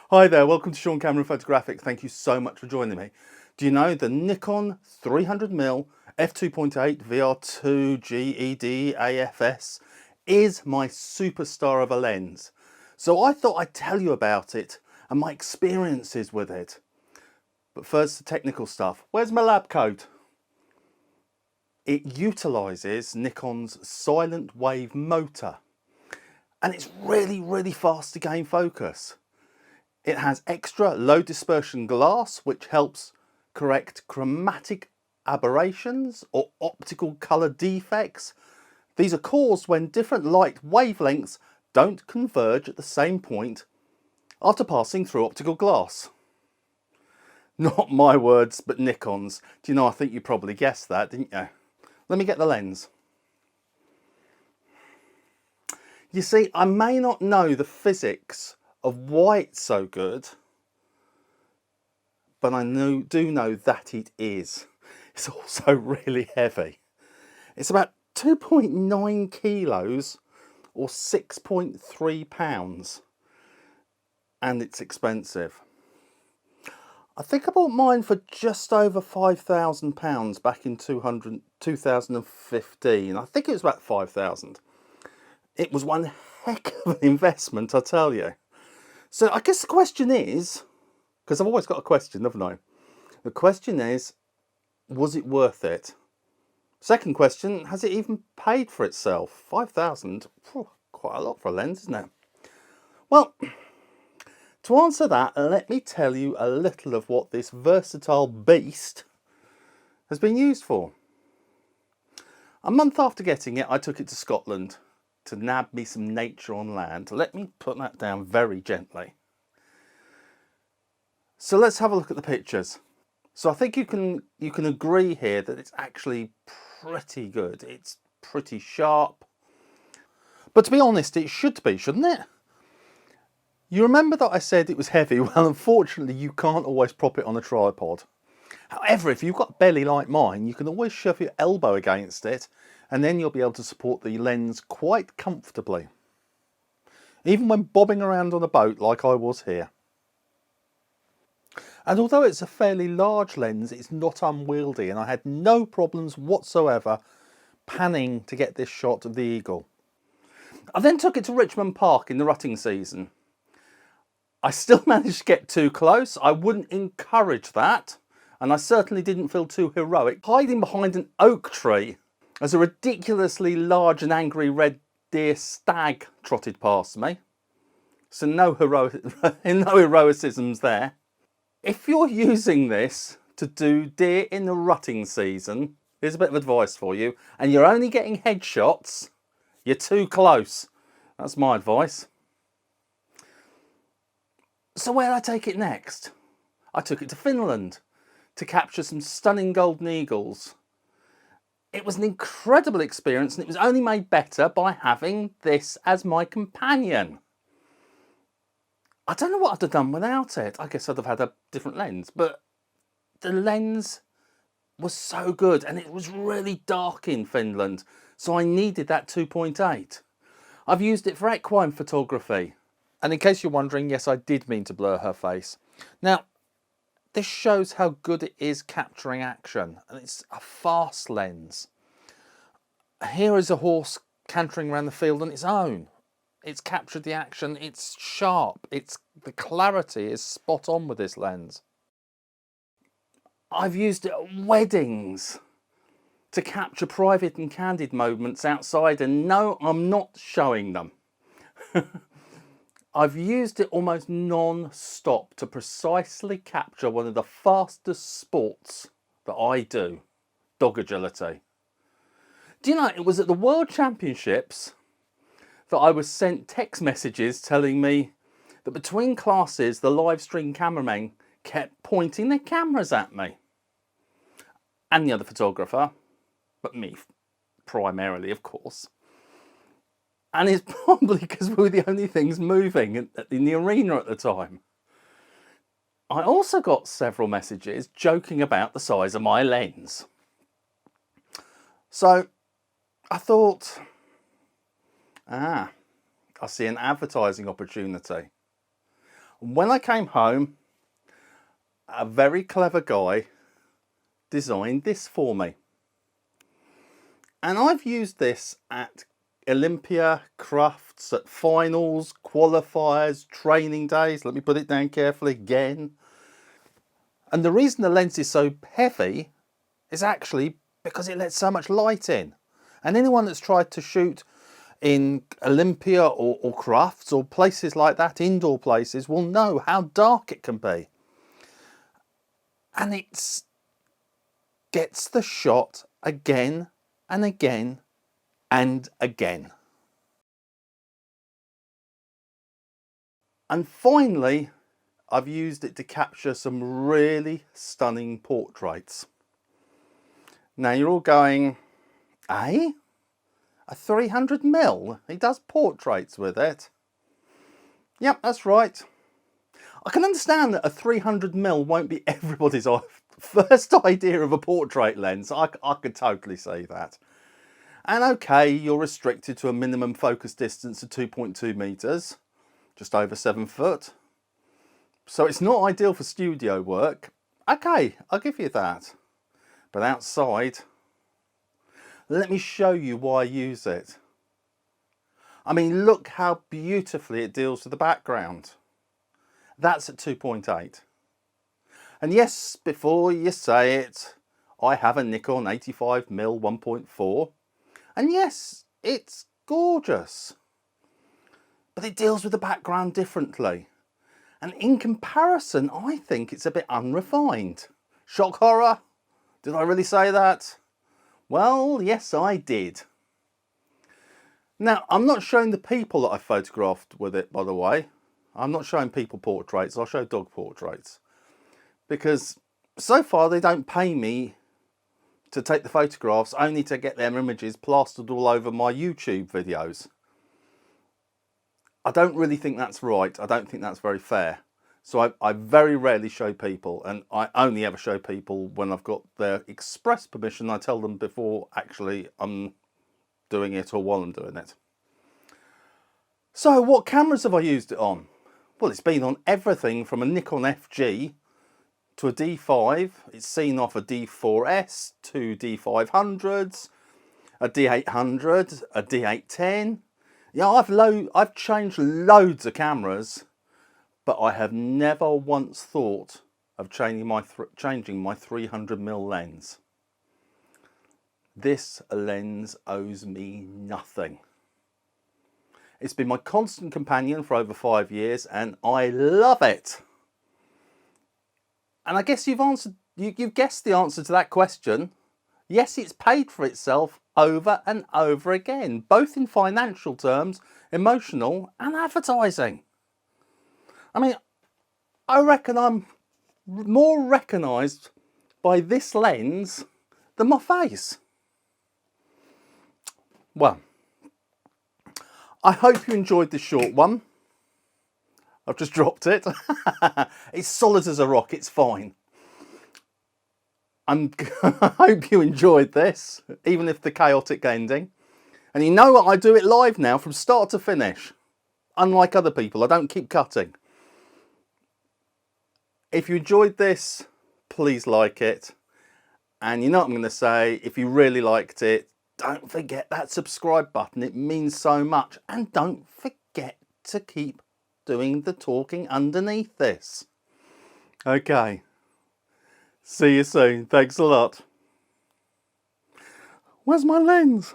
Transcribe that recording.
Hi there, welcome to Sean Cameron Photographic. Thank you so much for joining me. Do you know the Nikon 300mm f2.8 VR2 GED AFS is my superstar of a lens. So I thought I'd tell you about it and my experiences with it. But first, the technical stuff. Where's my lab coat? It utilises Nikon's silent wave motor, and it's really fast to gain focus. It has extra low dispersion glass, which helps correct chromatic aberrations or optical colour defects. These are caused when different light wavelengths don't converge at the same point after passing through optical glass. Not my words, but Nikon's. Do you know, I think you probably guessed that, didn't you? Let me get the lens. You see, I may not know the physics of why it's so good, but I do know that it is. It's also really heavy. It's about 2.9 kilos or 6.3 pounds, and it's expensive. I think I bought mine for just over £5,000 back in 2015. I think it was about 5,000. It was one heck of an investment, I tell you. So I guess the question is, because I've always got a question, haven't I? The question is, was it worth it? Second question, has it even paid for itself? 5,000, quite a lot for a lens, isn't it? Well, to answer that, let me tell you a little of what this versatile beast has been used for. A month after getting it, I took it to Scotland to nab me some nature on land. Let me put that down very gently. So let's have a look at the pictures. So I think you can agree here that it's actually pretty good. It's pretty sharp. But to be honest, it should be, shouldn't it? You remember that I said it was heavy? Well, unfortunately, you can't always prop it on a tripod. However, if you've got belly like mine, you can always shove your elbow against it, and then you'll be able to support the lens quite comfortably. Even when bobbing around on a boat like I was here. And although it's a fairly large lens, it's not unwieldy, and I had no problems whatsoever panning to get this shot of the eagle. I then took it to Richmond Park in the rutting season. I still managed to get too close. I wouldn't encourage that, and I certainly didn't feel too heroic hiding behind an oak tree as a ridiculously large and angry red deer stag trotted past me. So no heroicisms there. If you're using this to do deer in the rutting season, here's a bit of advice for you, and you're only getting headshots, you're too close. That's my advice. So where did I take it next? I took it to Finland to capture some stunning golden eagles. It was an incredible experience, and it was only made better by having this as my companion. I don't know what I'd have done without it. I guess I'd have had a different lens, but the lens was so good, and it was really dark in Finland, so I needed that 2.8. I've used it for equine photography. And in case you're wondering, yes, I did mean to blur her face. Now, this shows how good it is capturing action, and it's a fast lens. Here is a horse cantering around the field on its own. It's captured the action, it's sharp, the clarity is spot on with this lens. I've used it at weddings to capture private and candid moments outside, and no, I'm not showing them. I've used it almost non-stop to precisely capture one of the fastest sports that I do, dog agility. Do you know, it was at the World Championships that I was sent text messages telling me that between classes the live stream cameramen kept pointing their cameras at me. And the other photographer, but me primarily, of course. And it's probably because we were the only things moving in the arena at the time. I also got several messages joking about the size of my lens. So I thought, I see an advertising opportunity. When I came home, a very clever guy designed this for me. And I've used this at Olympia, crafts, at finals, qualifiers, training days. Let me put it down carefully again. And the reason the lens is so heavy is actually because it lets so much light in. And anyone that's tried to shoot in Olympia or crafts or places like that, indoor places, will know how dark it can be. And it gets the shot again and again and again. And finally, I've used it to capture some really stunning portraits. Now you're all going, eh? A 300mm? He does portraits with it. Yep, that's right. I can understand that a 300mm won't be everybody's first idea of a portrait lens. I could totally see that. And okay, you're restricted to a minimum focus distance of 2.2 meters, just over 7 foot. So it's not ideal for studio work. Okay, I'll give you that. But outside, let me show you why I use it. I mean, look how beautifully it deals with the background. That's at 2.8. And yes, before you say it, I have a Nikon 85mm 1.4. And yes, it's gorgeous. But it deals with the background differently. And in comparison, I think it's a bit unrefined. Shock horror? Did I really say that? Well, yes, I did. Now, I'm not showing the people that I photographed with it, by the way. I'm not showing people portraits, I'll show dog portraits. Because so far they don't pay me to take the photographs, only to get their images plastered all over my YouTube videos. I don't really think that's right. I don't think that's very fair. So I very rarely show people, and I only ever show people when I've got their express permission. I tell them before actually I'm doing it or while I'm doing it. So what cameras have I used it on? Well, it's been on everything from a Nikon FG to a D5. It's seen off a D4S, two D500s, a D800, a D810. Yeah, I've changed loads of cameras, but I have never once thought of changing my 300mm lens. This lens owes me nothing. It's been my constant companion for over 5 years, and I love it. And I guess you've guessed the answer to that question. Yes, it's paid for itself over and over again, both in financial terms, emotional, and advertising. I mean, I reckon I'm more recognised by this lens than my face. Well, I hope you enjoyed this short one. I've just dropped it. It's solid as a rock, it's fine. I hope you enjoyed this, even if the chaotic ending. And you know what, I do it live now from start to finish. Unlike other people, I don't keep cutting. If you enjoyed this, please like it. And you know what I'm going to say, if you really liked it, don't forget that subscribe button. It means so much. And don't forget to keep doing the talking underneath this. Okay. See you soon. Thanks a lot. Where's my lens?